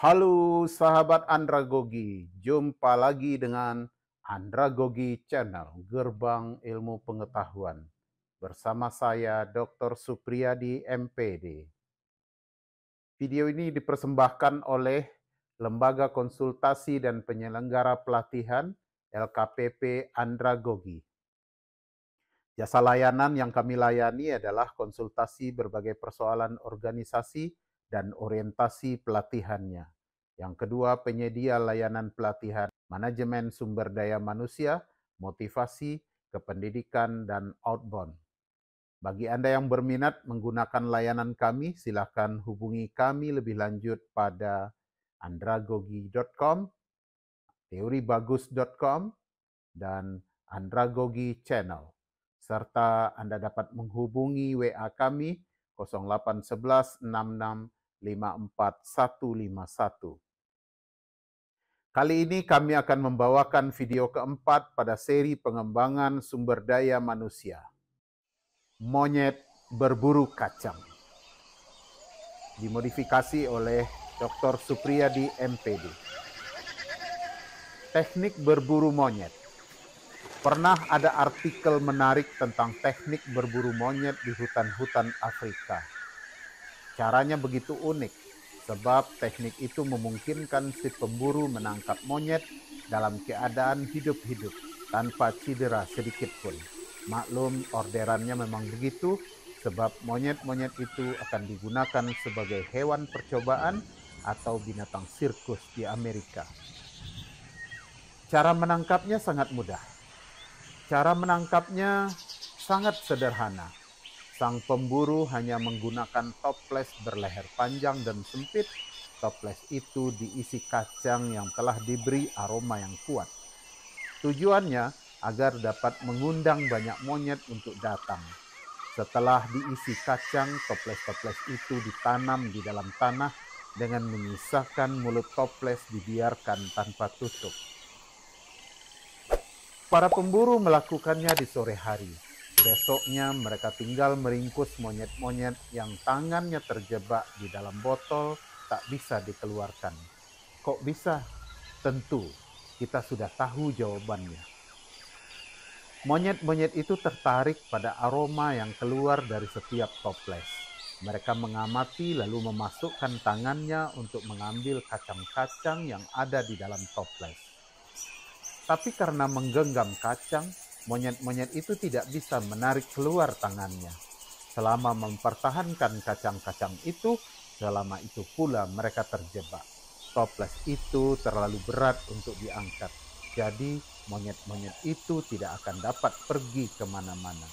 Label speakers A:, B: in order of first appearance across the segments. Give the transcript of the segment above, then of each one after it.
A: Halo sahabat Andragogi, jumpa lagi dengan Andragogi Channel, Gerbang Ilmu Pengetahuan. Bersama saya Dr. Supriyadi MPD. Video ini dipersembahkan oleh Lembaga Konsultasi dan Penyelenggara Pelatihan LKPP Andragogi. Jasa layanan yang kami layani adalah konsultasi berbagai persoalan organisasi dan orientasi pelatihannya. Yang kedua, penyedia layanan pelatihan manajemen sumber daya manusia, motivasi, kependidikan, dan outbound. Bagi Anda yang berminat menggunakan layanan kami, silakan hubungi kami lebih lanjut pada andragogi.com, teoribagus.com, dan Andragogi Channel. Serta Anda dapat menghubungi WA kami 0811 66 54151. Kali ini kami akan membawakan video keempat pada seri pengembangan sumber daya manusia. Monyet berburu kacang. Dimodifikasi oleh Dr. Supriyadi MPD. Teknik berburu monyet. Pernah ada artikel menarik tentang teknik berburu monyet di hutan-hutan Afrika. Caranya begitu unik, sebab teknik itu memungkinkan si pemburu menangkap monyet dalam keadaan hidup-hidup, tanpa cedera sedikit pun. Maklum, orderannya memang begitu, sebab monyet-monyet itu akan digunakan sebagai hewan percobaan atau binatang sirkus di Amerika. Cara menangkapnya sangat mudah. Cara menangkapnya sangat sederhana. Sang pemburu hanya menggunakan toples berleher panjang dan sempit. Toples itu diisi kacang yang telah diberi aroma yang kuat. Tujuannya agar dapat mengundang banyak monyet untuk datang. Setelah diisi kacang, toples-toples itu ditanam di dalam tanah dengan menyisakan mulut toples dibiarkan tanpa tutup. Para pemburu melakukannya di sore hari. Besoknya mereka tinggal meringkus monyet-monyet yang tangannya terjebak di dalam botol tak bisa dikeluarkan. Kok bisa? Tentu, kita sudah tahu jawabannya. Monyet-monyet itu tertarik pada aroma yang keluar dari setiap toples. Mereka mengamati lalu memasukkan tangannya untuk mengambil kacang-kacang yang ada di dalam toples. Tapi karena menggenggam kacang, monyet-monyet itu tidak bisa menarik keluar tangannya. Selama mempertahankan kacang-kacang itu, selama itu pula mereka terjebak. Toples itu terlalu berat untuk diangkat. Jadi, monyet-monyet itu tidak akan dapat pergi kemana-mana.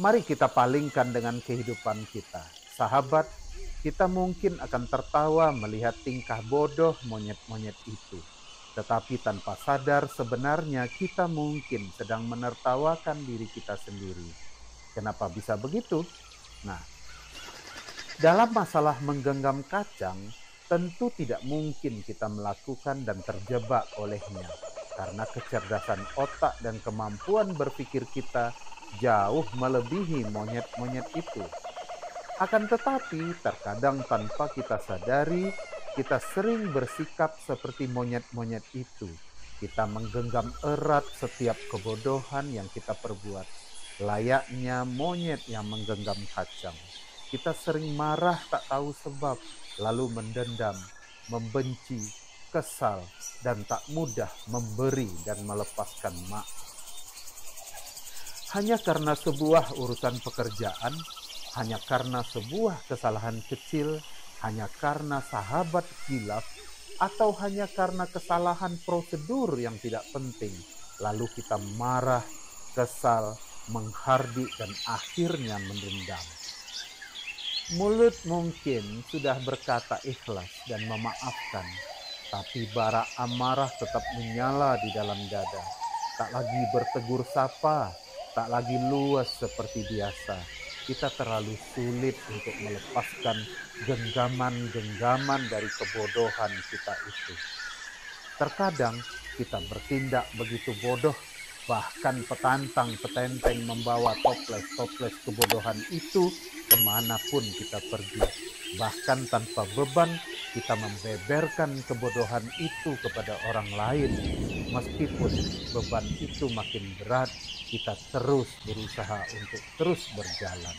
A: Mari kita palingkan dengan kehidupan kita. Sahabat, kita mungkin akan tertawa melihat tingkah bodoh monyet-monyet itu. Tetapi tanpa sadar sebenarnya kita mungkin sedang menertawakan diri kita sendiri. Kenapa bisa begitu? Nah, dalam masalah menggenggam kacang, tentu tidak mungkin kita melakukan dan terjebak olehnya. Karena kecerdasan otak dan kemampuan berpikir kita jauh melebihi monyet-monyet itu. Akan tetapi, terkadang tanpa kita sadari, kita sering bersikap seperti monyet-monyet itu. Kita menggenggam erat setiap kebodohan yang kita perbuat, layaknya monyet yang menggenggam kacang. Kita sering marah tak tahu sebab, lalu mendendam, membenci, kesal, dan tak mudah memberi dan melepaskan maaf. Hanya karena sebuah urusan pekerjaan, hanya karena sebuah kesalahan kecil, hanya karena sahabat khilaf, atau hanya karena kesalahan prosedur yang tidak penting, lalu kita marah, kesal, menghardik, dan akhirnya mendendam. Mulut mungkin sudah berkata ikhlas dan memaafkan, tapi bara amarah tetap menyala di dalam dada. Tak lagi bertegur sapa, tak lagi luas seperti biasa. Kita terlalu sulit untuk melepaskan genggaman-genggaman dari kebodohan kita itu. Terkadang kita bertindak begitu bodoh, bahkan petantang-petenteng membawa toples-toples kebodohan itu kemanapun kita pergi. Bahkan tanpa beban, kita membeberkan kebodohan itu kepada orang lain, meskipun beban itu makin berat, kita terus berusaha untuk terus berjalan.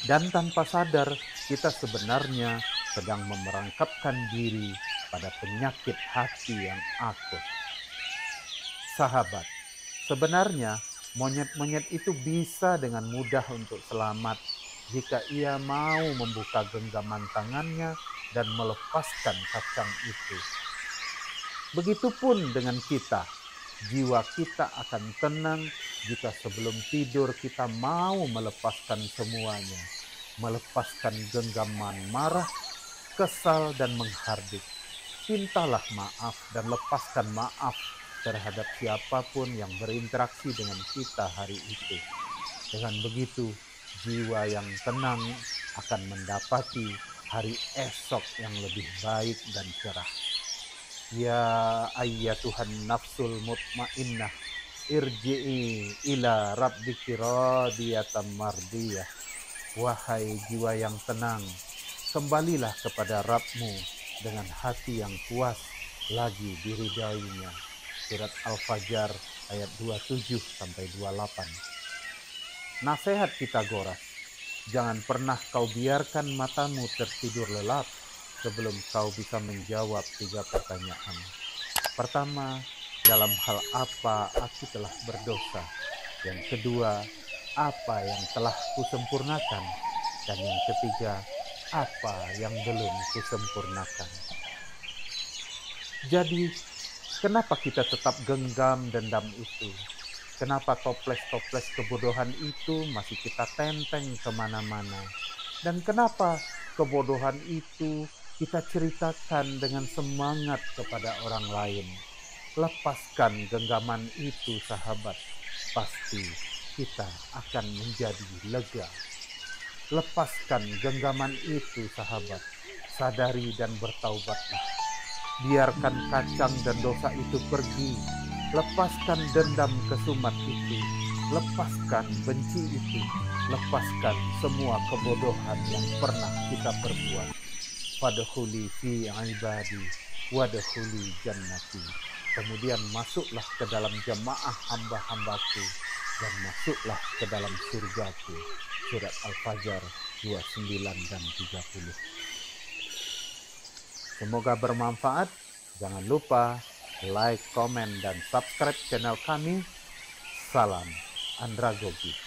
A: Dan tanpa sadar, kita sebenarnya sedang memerangkapkan diri pada penyakit hati yang akut. Sahabat, sebenarnya monyet-monyet itu bisa dengan mudah untuk selamat jika ia mau membuka genggaman tangannya dan melepaskan kacang itu. Begitupun dengan kita, jiwa kita akan tenang jika sebelum tidur kita mau melepaskan semuanya, melepaskan genggaman marah, kesal, dan menghardik. Mintalah maaf dan lepaskan maaf terhadap siapapun yang berinteraksi dengan kita hari itu. Dengan begitu, jiwa yang tenang akan mendapati hari esok yang lebih baik dan cerah. Ya ayyatuhan nafsul mutmainnah, irji'i ila rabbiki radiyatan mardiyah. Wahai jiwa yang tenang, kembalilah kepada Rabbmu dengan hati yang puas lagi diridainya. Surat Al-Fajr ayat 27-28. Nasihat Pitagoras, jangan pernah kau biarkan matamu tertidur lelap sebelum kau bisa menjawab 3 pertanyaan. Pertama, dalam hal apa aku telah berdosa? Yang kedua, apa yang telah kusempurnakan? Dan yang ketiga, apa yang belum kusempurnakan? Jadi, kenapa kita tetap genggam dendam itu? Kenapa toples-toples kebodohan itu masih kita tenteng kemana-mana? Dan kenapa kebodohan itu kita ceritakan dengan semangat kepada orang lain? Lepaskan genggaman itu, sahabat. Pasti kita akan menjadi lega. Lepaskan genggaman itu, sahabat. Sadari dan bertaubatlah. Biarkan kacang dan dosa itu pergi. Lepaskan dendam kesumat itu. Lepaskan benci itu. Lepaskan semua kebodohan yang pernah kita perbuat. Fadkhuli fi ibadi wadkhuli jannati. Kemudian masuklah ke dalam jemaah hamba-hambaku dan masuklah ke dalam surgaku. Surat Al-Fajr 29 dan 30. Semoga bermanfaat. Jangan lupa like, komen, dan subscribe channel kami. Salam Andragogi.